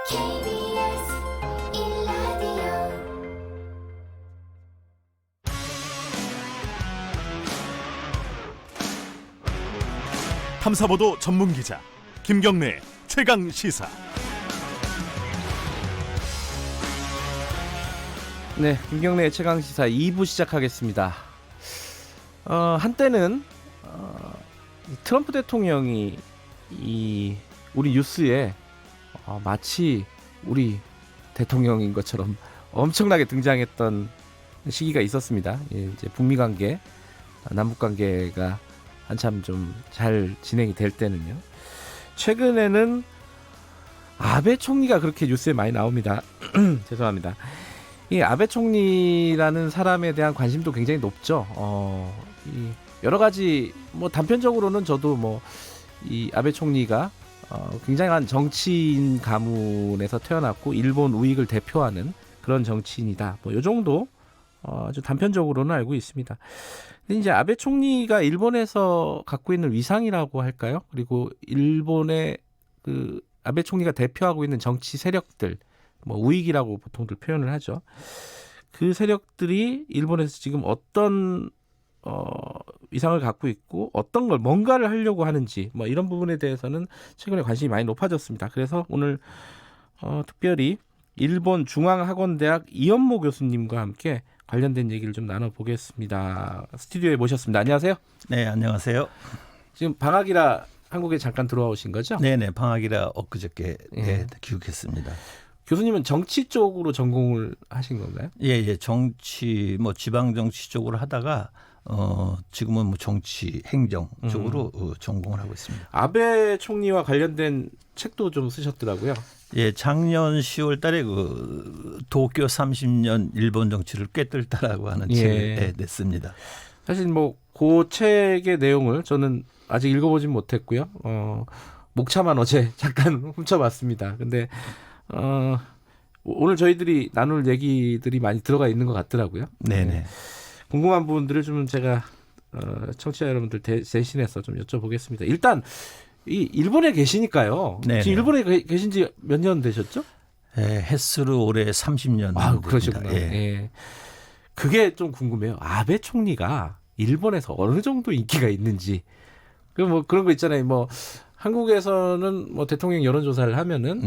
KBS 1라디오 탐사보도 전문 기자 김경래 최강 시사. 네, 김경래 최강 시사 2부 시작하겠습니다. 한때는 트럼프 대통령이 우리 뉴스에 마치 우리 대통령인 것처럼 엄청나게 등장했던 시기가 있었습니다. 이제 북미 관계, 남북 관계가 한참 좀 잘 진행이 될 때는요. 최근에는 아베 총리가 그렇게 뉴스에 많이 나옵니다. 죄송합니다. 이 아베 총리라는 사람에 대한 관심도 굉장히 높죠. 이 여러 가지 단편적으로는 저도 이 아베 총리가 굉장한 정치인 가문에서 태어났고 일본 우익을 대표하는 그런 정치인이다. 이 정도 아주 단편적으로는 알고 있습니다. 근데 이제 아베 총리가 일본에서 갖고 있는 위상이라고 할까요? 그리고 일본의 그 아베 총리가 대표하고 있는 정치 세력들, 우익이라고 보통들 표현을 하죠. 그 세력들이 일본에서 지금 어떤 위상을 갖고 있고 어떤 걸 뭔가를 하려고 하는지 이런 부분에 대해서는 최근에 관심이 많이 높아졌습니다. 그래서 오늘 특별히 일본 중앙학원대학 이현모 교수님과 함께 관련된 얘기를 좀 나눠보겠습니다. 스튜디오에 모셨습니다. 안녕하세요. 네, 안녕하세요. 지금 방학이라 한국에 잠깐 들어와 오신 거죠? 네네, 방학이라 엊그저께 귀국했습니다. 교수님은 정치 쪽으로 전공을 하신 건가요? 예, 정치, 지방 정치 쪽으로 하다가 지금은 정치 행정 쪽으로 전공을 하고 있습니다. 아베 총리와 관련된 책도 좀 쓰셨더라고요. 예, 작년 10월 달에 도쿄 30년 일본 정치를 꿰뚫다라고 하는 책을 냈습니다. 사실 그 책의 내용을 저는 아직 읽어보진 못했고요. 목차만 어제 잠깐 훔쳐봤습니다. 근데 오늘 저희들이 나눌 얘기들이 많이 들어가 있는 것 같더라고요. 네네. 궁금한 부분들을 좀 제가 청취자 여러분들 대신해서 좀 여쭤보겠습니다. 일단 이 일본에 계시니까요. 네네. 지금 일본에 계신 지 몇 년 되셨죠? 예, 햇수로 올해 30년. 그러시구나. 예. 그게 좀 궁금해요. 아베 총리가 일본에서 어느 정도 인기가 있는지. 그런 거 있잖아요. 한국에서는 대통령 여론조사를 하면은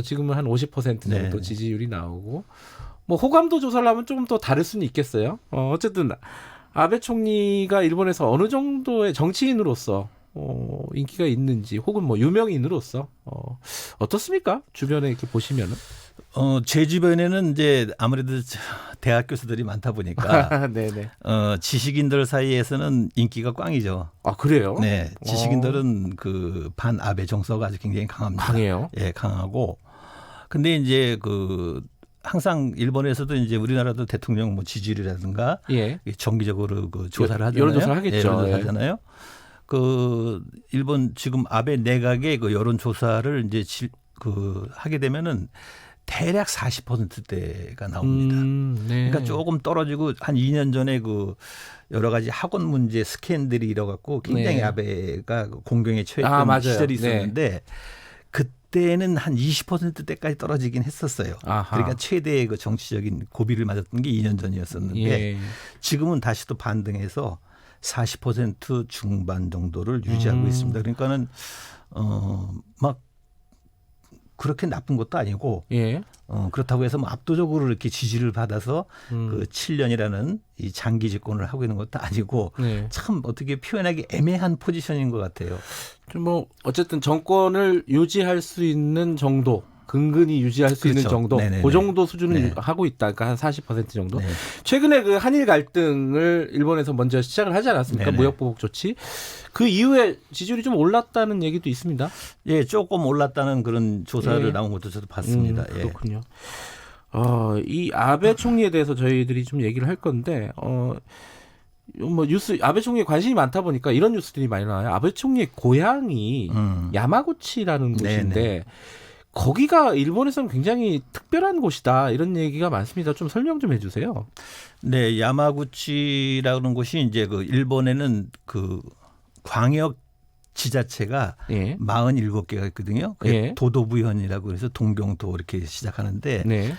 지금은 한 50% 정도 네네. 지지율이 나오고 호감도 조사를 하면 조금 더 다를 수는 있겠어요. 어쨌든 아베 총리가 일본에서 어느 정도의 정치인으로서 인기가 있는지 혹은 유명인으로서 어떻습니까? 주변에 이렇게 보시면은. 제 주변에는 이제 아무래도 대학 교수들이 많다 보니까 네네. 지식인들 사이에서는 인기가 꽝이죠. 아, 그래요? 네, 지식인들은 그 반아베 정서가 아주 굉장히 강합니다. 강해요? 예, 강하고. 근데 이제 항상 일본에서도 이제 우리나라도 대통령 지지율이라든가 정기적으로 조사를 하잖아요. 여론조사를 하겠죠. 여론조사 하잖아요. 일본 지금 아베 내각의 여론조사를 이제 하게 되면은 대략 40%대가 나옵니다. 그러니까 조금 떨어지고 한 2년 전에 여러 가지 학원 문제 스캔들이 일어갖고 굉장히 아베가 공경에 처했던 시절이 있었는데 그때는 한 20%대까지 떨어지긴 했었어요. 그러니까 최대의 정치적인 고비를 맞았던 게 2년 전이었었는데 지금은 다시 또 반등해서 40% 중반 정도를 유지하고 있습니다. 그러니까는 그렇게 나쁜 것도 아니고 그렇다고 해서 압도적으로 이렇게 지지를 받아서 7년이라는 이 장기 집권을 하고 있는 것도 아니고 참 어떻게 표현하기 애매한 포지션인 것 같아요. 어쨌든 정권을 유지할 수 있는 정도, 근근히 유지할 수 있는 정도, 그 정도 수준을 하고 있다. 그러니까 한 40% 정도. 최근에 그 한일 갈등을 일본에서 먼저 시작을 하지 않았습니까? 무역보복 조치. 그 이후에 지지율이 좀 올랐다는 얘기도 있습니다. 예, 조금 올랐다는 그런 조사를 나온 것도 저도 봤습니다. 그렇군요. 이 아베 총리에 대해서 저희들이 좀 얘기를 할 건데, 뉴스 아베 총리에 관심이 많다 보니까 이런 뉴스들이 많이 나와요. 아베 총리의 고향이 야마구치라는 곳인데 거기가 일본에서는 굉장히 특별한 곳이다 이런 얘기가 많습니다. 좀 설명 좀 해주세요. 네, 야마구치라는 곳이 이제 일본에는 광역 지자체가 예. 47개가 있거든요. 그게 예. 도도부현이라고 해서 동경도 이렇게 시작하는데 네.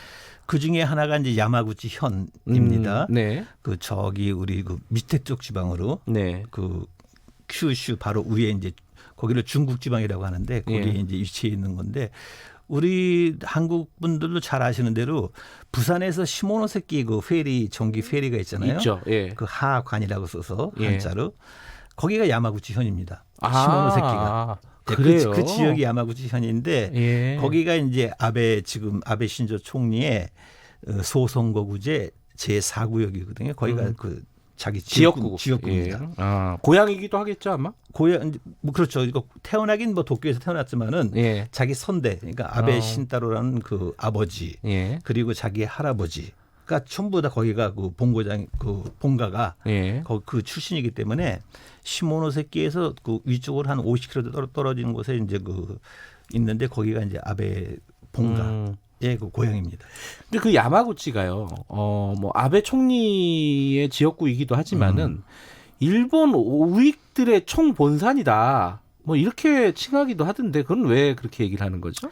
그 중에 하나가 이제 야마구치 현입니다. 네. 그 저기 우리 그 밑에 쪽 지방으로 네. 그 큐슈 바로 위에 이제 거기를 중국 지방이라고 하는데 거기에 예. 이제 위치해 있는 건데 우리 한국 분들도 잘 아시는 대로 부산에서 시모노세키 그 페리 전기 페리가 있잖아요. 있죠. 예. 그 하관이라고 써서 예. 한자로 거기가 야마구치 현입니다. 아, 시모노세키가. 네, 그래요. 그 지역이 야마구치 현인데 예. 거기가 이제 지금 아베 신조 총리의 소선거구제 제4구역이거든요. 거기가 그 자기 지역구입니다. 예. 아, 고향이기도 하겠죠 아마. 고향 뭐 그렇죠. 이거 태어나긴 뭐 도쿄에서 태어났지만은 예. 자기 선대 그러니까 아베 신타로라는 그 아버지 예. 그리고 자기 할아버지가 전부 다 거기가 그 본고장 그 본가가 예. 그 출신이기 때문에 시모노세키에서 그 위쪽으로 한 50km 떨어지는 곳에 이제 그 있는데 거기가 이제 아베 본가의 그 고향입니다. 근데 그 야마구치가요. 뭐 아베 총리의 지역구이기도 하지만은 일본 우익들의 총본산이다. 뭐 이렇게 칭하기도 하던데 그건 왜 그렇게 얘기를 하는 거죠?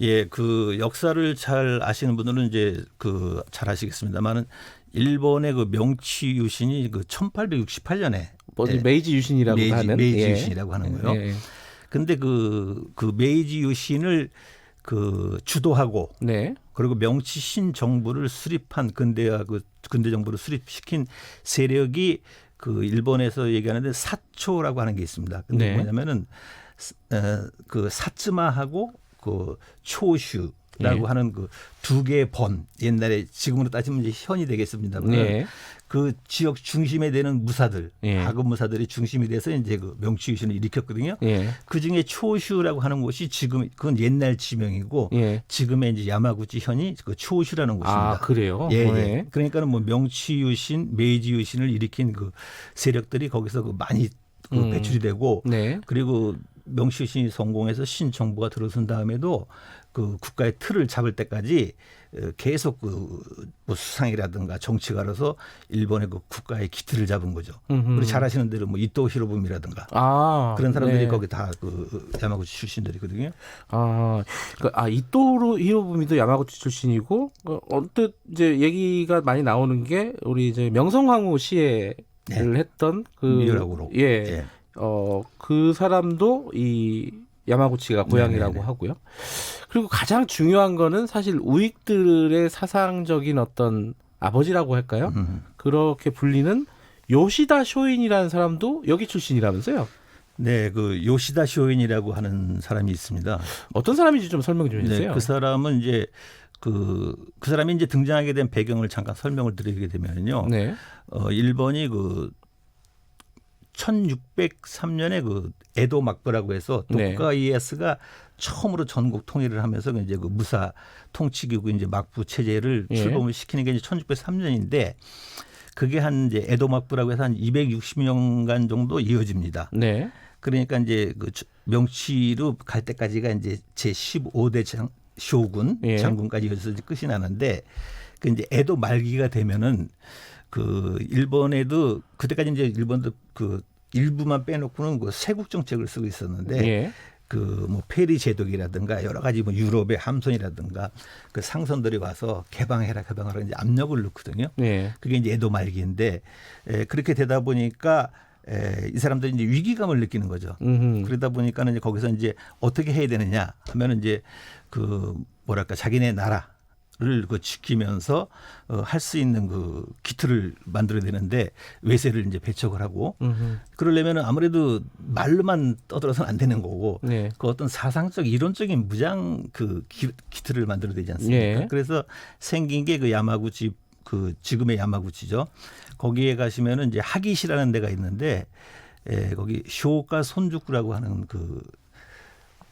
예, 그 역사를 잘 아시는 분들은 이제 그 잘 아시겠습니다만은 일본의 그 명치 유신이 그 1868년에 메이지 유신이라고 하는 메이지 예. 유신이라고 하는 거예요. 예. 근데 그 메이지 유신을 그 주도하고 네. 그리고 명치 신정부를 수립한 근대 정부를 수립시킨 세력이 그 일본에서 얘기하는데 사초라고 하는 게 있습니다. 근데 네. 뭐냐면은 그 사츠마하고 그 초슈라고 네. 하는 그 두 개의 번 옛날에 지금으로 따지면 이제 현이 되겠습니다만 네. 그 지역 중심에 되는 무사들 예. 하급 무사들이 중심이 돼서 이제 그 명치 유신을 일으켰거든요. 예. 그 중에 초슈라고 하는 곳이 지금 그건 옛날 지명이고 예. 지금의 이제 야마구치 현이 그 초슈라는 곳입니다. 아, 그래요? 예, 네. 예. 그러니까는 뭐 명치 유신, 메이지 유신을 일으킨 그 세력들이 거기서 그 많이 그 배출이 되고 네. 그리고 명치 유신이 성공해서 신정부가 들어선 다음에도 그 국가의 틀을 잡을 때까지 계속 뭐 수상이라든가 정치가로서 일본의 그 국가의 기틀을 잡은 거죠. 우리 잘 아시는 대로 뭐 이토 히로부미라든가 그런 사람들이 네. 거기 다 그 야마구치 출신들이거든요. 이토 히로부미도 야마구치 출신이고 언뜻 이제 얘기가 많이 나오는 게 우리 이제 명성황후 시해를 했던 그 미유라고로. 예. 예. 그 사람도 이 야마구치가 고향이라고 네네네. 하고요. 그리고 가장 중요한 거는 사실 우익들의 사상적인 어떤 아버지라고 할까요? 그렇게 불리는 요시다 쇼인이라는 사람도 여기 출신이라면서요? 네, 그 요시다 쇼인이라고 하는 사람이 있습니다. 어떤 사람인지 좀 설명 좀 해주세요. 네, 그 사람은 이제 그 사람이 이제 등장하게 된 배경을 잠깐 설명을 드리게 되면요. 네. 일본이 그 1603년에 그 에도 막부라고 해서 도쿠가와 이에야스가 처음으로 전국 통일을 하면서 이제 그 무사 통치기구 이제 막부 체제를 예. 출범을 시키는 게 이제 1603년인데 그게 한 이제 에도 막부라고 해서 한 260년간 정도 이어집니다. 네. 그러니까 이제 그 명치로 갈 때까지가 이제 제 15대 쇼군 예. 장군까지 이어져서 이제 끝이 나는데 그 이제 에도 말기가 되면은 그 일본에도 그때까지 이제 일본도 그 일부만 빼놓고는 그 세국 정책을 쓰고 있었는데 예. 그 뭐 페리 제독이라든가 여러 가지 뭐 유럽의 함선이라든가 그 상선들이 와서 개방하라 이제 압력을 넣거든요. 예. 그게 이제 에도 말기인데 그렇게 되다 보니까 이 사람들이 이제 위기감을 느끼는 거죠. 그러다 보니까는 이제 거기서 이제 어떻게 해야 되느냐 하면은 이제 그 뭐랄까 자기네 나라를 그 지키면서 할 수 있는 그 기틀을 만들어야 되는데 외세를 이제 배척을 하고 그러려면은 아무래도 말로만 떠들어서는 안 되는 거고 네. 그 어떤 사상적 이론적인 무장 그 기틀을 만들어야 되지 않습니까? 예. 그래서 생긴 게 그 야마구치 그 지금의 야마구치죠. 거기에 가시면은 이제 하기시라는 데가 있는데 거기 쇼가 손주쿠라고 하는 그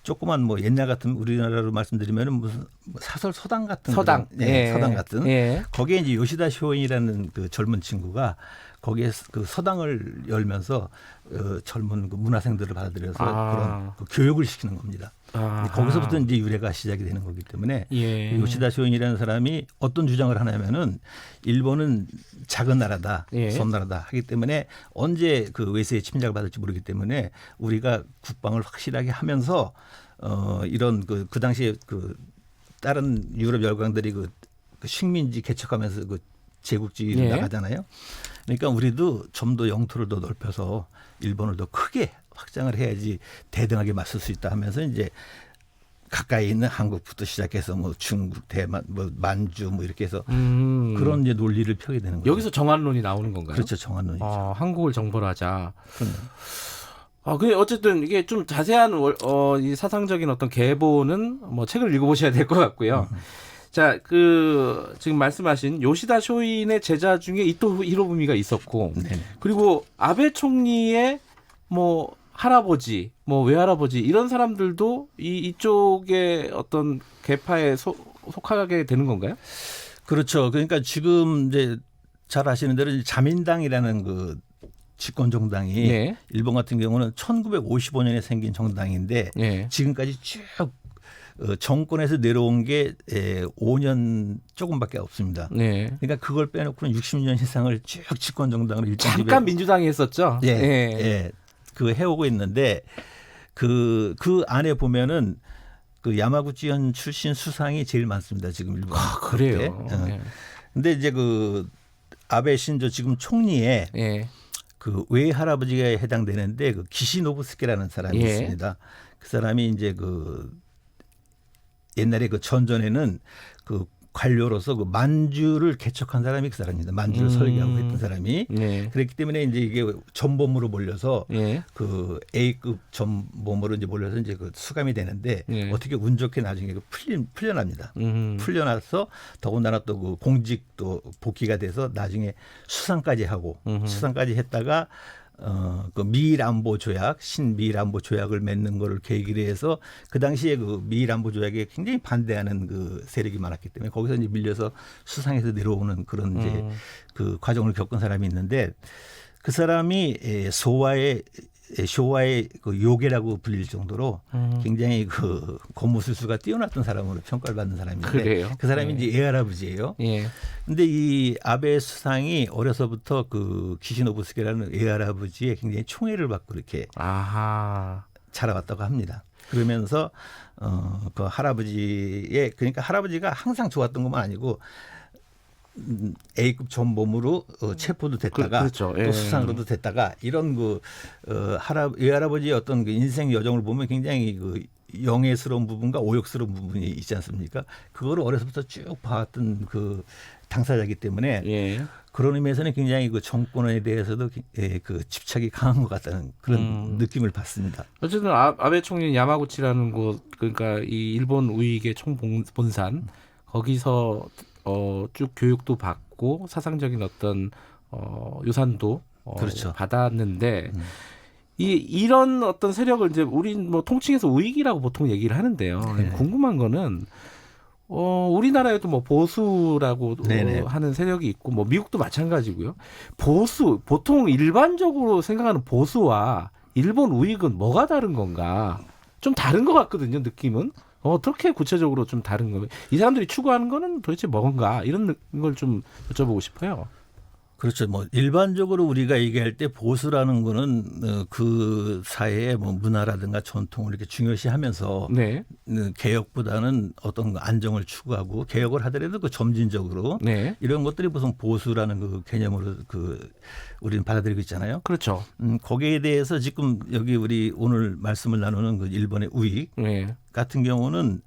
조그만 뭐 옛날 같은 우리나라로 말씀드리면은 무슨 사설 서당 같은 서당, 그런, 예. 서당 같은 예. 거기에 이제 요시다 쇼인이라는 그 젊은 친구가 거기에 그 서당을 열면서 젊은 그 문화생들을 받아들여서 그런 그 교육을 시키는 겁니다. 거기서부터 이제 유래가 시작이 되는 거기 때문에 예. 요시다 쇼인이라는 사람이 어떤 주장을 하냐면은 일본은 작은 나라다, 예. 섬나라다 하기 때문에 언제 그 외세의 침략을 받을지 모르기 때문에 우리가 국방을 확실하게 하면서 이런 그 당시에 그 다른 유럽 열강들이 그 식민지 개척하면서 그 제국주의를 예. 나가잖아요. 그러니까 우리도 좀 더 영토를 더 넓혀서 일본을 더 크게 확장을 해야지 대등하게 맞설 수 있다 하면서 이제 가까이 있는 한국부터 시작해서 뭐 중국, 대만, 뭐 만주 뭐 이렇게 해서 그런 이제 논리를 펴게 되는 거죠. 여기서 정한론이 나오는 건가요? 그렇죠, 정한론이죠. 한국을 정벌하자. 그럼요. 근데 어쨌든 이게 좀 자세한 이 사상적인 어떤 계보는 뭐 책을 읽어보셔야 될 것 같고요. 자, 지금 말씀하신 요시다 쇼인의 제자 중에 이토 히로부미가 있었고, 네. 그리고 아베 총리의 뭐 할아버지, 뭐 외할아버지 이런 사람들도 이쪽의 어떤 계파에 속하게 되는 건가요? 그렇죠. 그러니까 지금 이제 잘 아시는 대로 자민당이라는 그 집권 정당이 네. 일본 같은 경우는 1955년에 생긴 정당인데 네. 지금까지 쭉 정권에서 내려온 게 5년 조금밖에 없습니다. 네. 그러니까 그걸 빼놓고는 60년 이상을 쭉 집권 정당으로 일단 잠깐 민주당이 했었죠. 예, 예. 예, 그 해오고 있는데 그 안에 보면은 그 야마구치현 출신 수상이 제일 많습니다. 지금 일본. 그래요. 예. 근데 이제 그 아베 신조 지금 총리에 예. 그 외할아버지가 해당되는데 그 기시노부스케라는 사람이 예. 있습니다. 그 사람이 이제 그 옛날에 그 전전에는 그 관료로서 그 만주를 개척한 사람이 그 사람입니다. 만주를 설계하고 했던 사람이. 네. 그렇기 때문에 이제 이게 전범으로 몰려서 예. 그 A급 전범으로 이제 몰려서 이제 그 수감이 되는데 예. 어떻게 운 좋게 나중에 풀려납니다. 음. 풀려나서 더군다나 또 그 공직도 복귀가 돼서 나중에 수상까지 하고 수상까지 했다가 그 미일안보 조약, 신미일안보 조약을 맺는 거를 계기로 해서 그 당시에 그 미일안보 조약에 굉장히 반대하는 그 세력이 많았기 때문에 거기서 이제 밀려서 수상해서 내려오는 그런 이제 그 과정을 겪은 사람이 있는데 그 사람이 쇼와의 그 요괴라고 불릴 정도로 굉장히 그 고무술수가 뛰어났던 사람으로 평가를 받는 사람인데 그래요? 그 사람이 네. 이제 애할아버지예요. 예. 근데 이 아베 수상이 어려서부터 그 기시노부스케라는 애할아버지의 굉장히 총애를 받고 이렇게 아하. 자라왔다고 합니다. 그러면서 그 할아버지의 그러니까 할아버지가 항상 좋았던 것만 아니고 A급 전범으로 체포도 됐다가 그렇죠. 예. 또 수상으로도 됐다가 이런 그 외할아버지의 어떤 그 인생 여정을 보면 굉장히 그 영예스러운 부분과 오욕스러운 부분이 있지 않습니까? 그거를 어려서부터 쭉 봐왔던 그 당사자이기 때문에 예. 그런 의미에서는 굉장히 그 정권에 대해서도 그 집착이 강한 것 같다는 그런 느낌을 받습니다. 어쨌든 아베 총리는 야마구치라는 곳, 그러니까 이 일본 우익의 총본산 거기서 쭉 교육도 받고 사상적인 어떤 유산도 그렇죠. 받았는데 이런 어떤 세력을 이제 우린 뭐 통칭해서 우익이라고 보통 얘기를 하는데요. 네. 궁금한 거는 우리나라에도 뭐 보수라고 네네. 하는 세력이 있고 뭐 미국도 마찬가지고요. 보통 일반적으로 생각하는 보수와 일본 우익은 뭐가 다른 건가? 좀 다른 것 같거든요. 느낌은. 어떻게 구체적으로 좀 다른 거예요? 이 사람들이 추구하는 거는 도대체 뭔가 이런 걸 좀 여쭤보고 싶어요. 그렇죠. 뭐 일반적으로 우리가 얘기할 때 보수라는 거는 그 사회의 뭐 문화라든가 전통을 이렇게 중요시하면서 네. 개혁보다는 어떤 안정을 추구하고 개혁을 하더라도 그 점진적으로 네. 이런 것들이 무슨 보수라는 그 개념으로 그 우리는 받아들이고 있잖아요. 그렇죠. 거기에 대해서 지금 여기 우리 오늘 말씀을 나누는 그 일본의 우익 네. 같은 경우는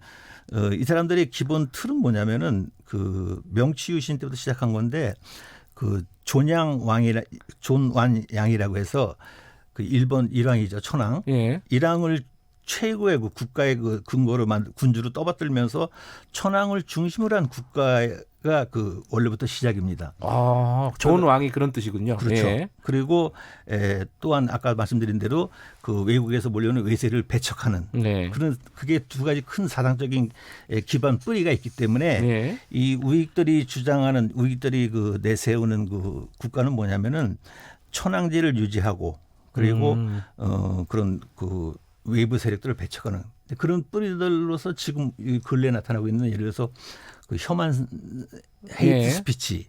이 사람들의 기본 틀은 뭐냐면은 그 명치유신 때부터 시작한 건데 그 존 완양이라고 해서 그 일본 일왕이죠. 천황. 예. 일왕을 최고의 그 국가의 그 근거로 군주로 떠받들면서 천황을 중심으로 한 국가가 그 원래부터 시작입니다. 좋은 왕이 그런 뜻이군요. 그렇죠. 예. 그리고 또한 아까 말씀드린 대로 그 외국에서 몰려오는 외세를 배척하는 네. 그런 그게 두 가지 큰 사상적인 기반 뿌리가 있기 때문에 예. 이 우익들이 주장하는 우익들이 그 내세우는 그 국가는 뭐냐면은 천황제를 유지하고 그리고 그런 그 외부 세력들을 배척하는 그런 뿌리들로서 지금 이 근래 나타나고 있는 예를 들어서 그 혐한 헤이트 스피치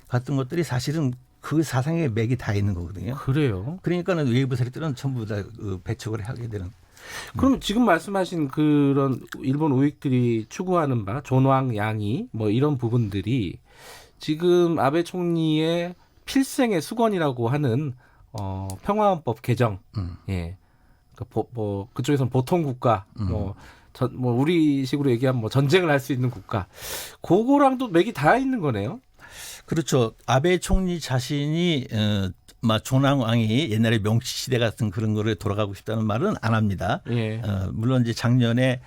같은 것들이 사실은 그 사상에 맥이 다 있는 거거든요. 그래요. 그러니까는 외부 세력들은 전부 다 배척을 하게 되는. 그럼 지금 말씀하신 그런 일본 우익들이 추구하는 바 존왕 양이 뭐 이런 부분들이 지금 아베 총리의 필생의 수건이라고 하는 평화헌법 개정, 예, 뭐 그쪽에서는 보통 국가, 뭐 우리식으로 얘기하면 뭐 전쟁을 할 수 있는 국가, 그거랑도 맥이 다 있는 거네요. 그렇죠. 아베 총리 자신이 존왕왕이 옛날에 명치 시대 같은 그런 거를 돌아가고 싶다는 말은 안 합니다. 예. 물론 이제 작년에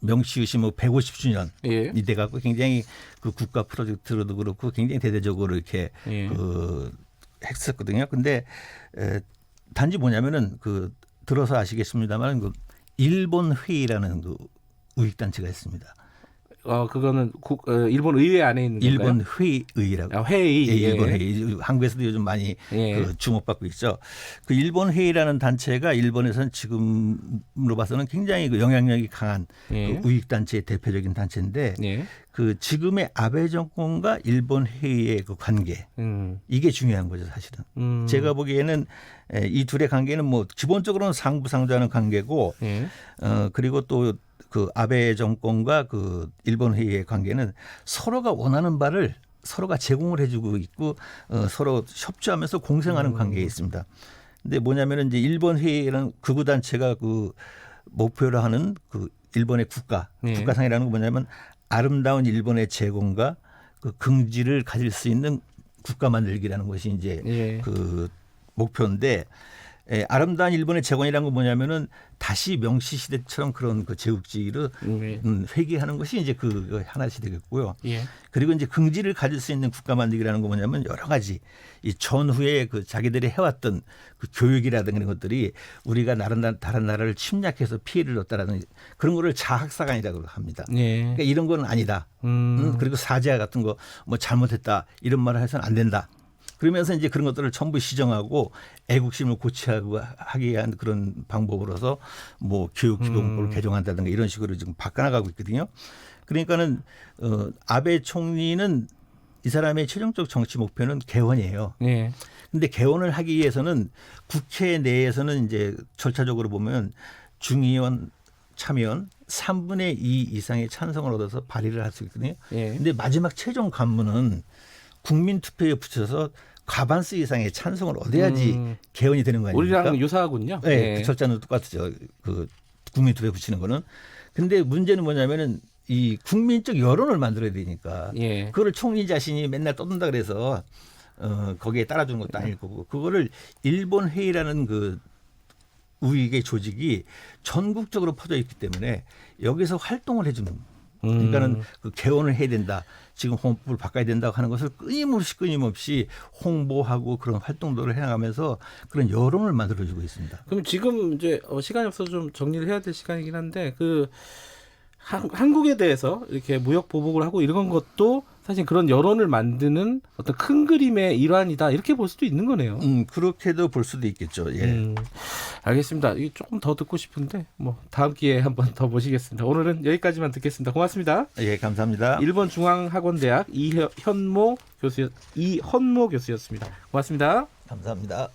명치 유신 뭐 150주년 예. 이 돼갖고 굉장히 그 국가 프로젝트로도 그렇고 굉장히 대대적으로 이렇게 예. 했었거든요. 근데 단지 뭐냐면은 들어서 아시겠습니다만 그 일본 회의라는 그 우익단체가 있습니다. 그거는 일본 의회 안에 있는 건가요? 일본 회의라고. 회의. 예, 일본 회의. 한국에서도 요즘 많이 주목받고 있죠. 그 일본 회의라는 단체가 일본에서는 지금으로 봐서는 굉장히 그 영향력이 강한 그 우익단체의 대표적인 단체인데 그 지금의 아베 정권과 일본 회의의 그 관계 이게 중요한 거죠, 사실은. 제가 보기에는 이 둘의 관계는 뭐 기본적으로는 상부상조하는 관계고 그리고 또 그 아베 정권과 그 일본 회의의 관계는 서로가 원하는 바를 서로가 제공을 해주고 있고 서로 협조하면서 공생하는 관계에 있습니다. 근데 뭐냐면은 이제 일본 회의라는 극우 단체가 그 목표로 하는 그 일본의 국가상이라는 건 뭐냐면 아름다운 일본의 재건과 그 긍지를 가질 수 있는 국가 만들기라는 것이 이제 그 목표인데. 아름다운 일본의 재건이라는 건 뭐냐면은 다시 명치 시대처럼 그런 그 제국주의를 회귀하는 것이 이제 그 하나씩 되겠고요. 그리고 이제 긍지를 가질 수 있는 국가 만들기라는 건 뭐냐면 여러 가지 이 전후에 그 자기들이 해왔던 그 교육이라든가 이런 것들이 우리가 다른 나라를 침략해서 피해를 줬다라는 그런 거를 자학사관이라고 합니다. 그러니까 이런 건 아니다. 그리고 사죄 같은 거 뭐 잘못했다 이런 말을 해서는 안 된다. 그러면서 이제 그런 것들을 전부 시정하고 애국심을 고취하고 하기 위한 그런 방법으로서 뭐 교육기본법을 개정한다든가 이런 식으로 지금 바꿔나가고 있거든요. 그러니까는 아베 총리는 이 사람의 최종적 정치 목표는 개헌이에요. 근데 개헌을 하기 위해서는 국회 내에서는 이제 절차적으로 보면 중의원, 참의원 3분의 2 이상의 찬성을 얻어서 발의를 할 수 있거든요. 근데 마지막 최종 관문은 국민투표에 붙여서 과반수 이상의 찬성을 얻어야지 개헌이 되는 거 아닙니까? 우리랑 유사하군요. 네, 그 절차는 똑같죠. 그 국민투표에 붙이는 거는. 근데 문제는 뭐냐면은 이 국민적 여론을 만들어야 되니까 그거를 총리 자신이 맨날 떠든다 그래서 거기에 따라주는 것도 아닐 거고 그거를 일본 회의라는 그 우익의 조직이 전국적으로 퍼져 있기 때문에 여기서 활동을 해주는 그러니까는 그 개헌을 해야 된다. 지금 헌법을 바꿔야 된다고 하는 것을 끊임없이 홍보하고 그런 활동들을 해나가면서 그런 여론을 만들어주고 있습니다. 그럼 지금 이제 시간이 없어서 좀 정리를 해야 될 시간이긴 한데 그 한국에 대해서 이렇게 무역 보복을 하고 이런 것도 사실 그런 여론을 만드는 어떤 큰 그림의 일환이다 이렇게 볼 수도 있는 거네요. 그렇게도 볼 수도 있겠죠. 알겠습니다. 이 조금 더 듣고 싶은데 뭐 다음 기회에 한번 더 모시겠습니다. 오늘은 여기까지만 듣겠습니다. 고맙습니다. 예, 감사합니다. 일본 중앙학원대학 이헌모 교수였습니다. 고맙습니다. 감사합니다.